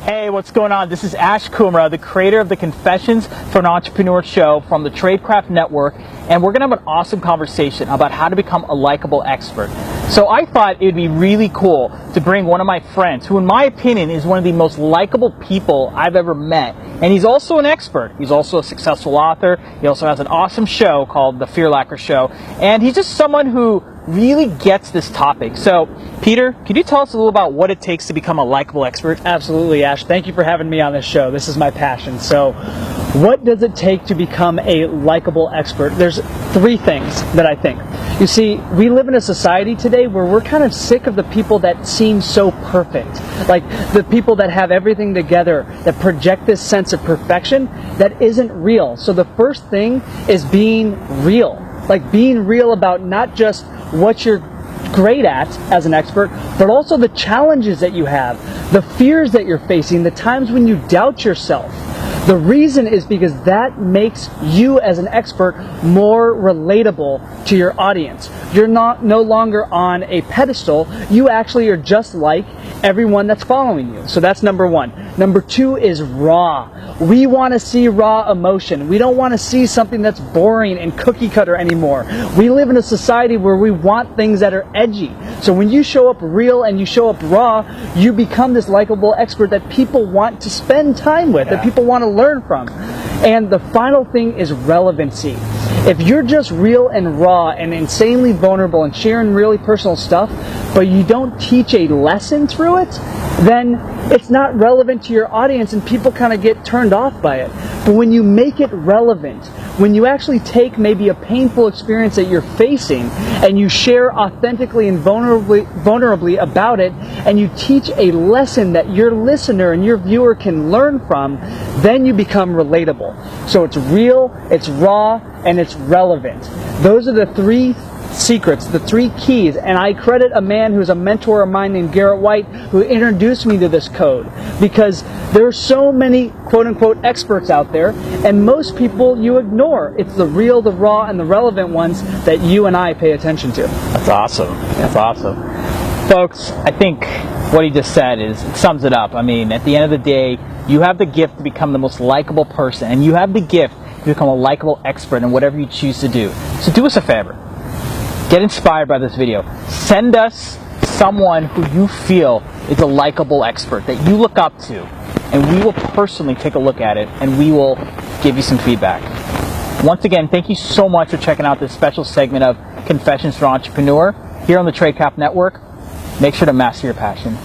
Hey, what's going on? This is Ash Kumra, the creator of the Confessions for an Entrepreneur show from the Tradecraft Network, and we're going to have an awesome conversation about how to become a likable expert. So I thought it would be really cool to bring one of my friends, who in my opinion is one of the most likable people I've ever met, and he's also an expert. He's also a successful author. He also has an awesome show called The Fear Lacquer Show, and he's just someone who really gets this topic. So, Peter, could you tell us a little about what it takes to become a likable expert? Absolutely, Ash. Thank you for having me on this show. This is my passion. So, what does it take to become a likable expert? There's three things that I think. You see, we live in a society today where we're kind of sick of the people that seem so perfect. Like the people that have everything together, that project this sense of perfection that isn't real. So the first thing is being real. Like being real about not just what you're great at as an expert, but also the challenges that you have, the fears that you're facing, the times when you doubt yourself. The reason is because that makes you as an expert more relatable to your audience. You're no longer on a pedestal. You actually are just like everyone that's following you. So that's number one. Number two is raw. We want to see raw emotion. We don't want to see something that's boring and cookie cutter anymore. We live in a society where we want things that are edgy. So when you show up real and you show up raw, you become this likable expert that people want to spend time with, that people want to learn from. And the final thing is relevancy. If you're just real and raw and insanely vulnerable and sharing really personal stuff, but you don't teach a lesson through it, then it's not relevant to your audience and people kind of get turned off by it. But when you make it relevant, when you actually take maybe a painful experience that you're facing and you share authentically and vulnerably about it, and you teach a lesson that your listener and your viewer can learn from, then you become relatable. So it's real, it's raw, and it's relevant. Those are the three secrets, the three keys, and I credit a man who's a mentor of mine named Garrett White who introduced me to this code, because there are so many quote-unquote experts out there and most people you ignore. It's the real, the raw, and the relevant ones that you and I pay attention to. That's awesome. That's awesome. Folks, I think what he just said it sums it up. I mean, at the end of the day, you have the gift to become the most likable person, and you have the gift to become a likable expert in whatever you choose to do. So do us a favor. Get inspired by this video. Send us someone who you feel is a likable expert that you look up to, and we will personally take a look at it and we will give you some feedback. Once again, thank you so much for checking out this special segment of Confessions for Entrepreneur here on the Tradecraft Network. Make sure to master your passion.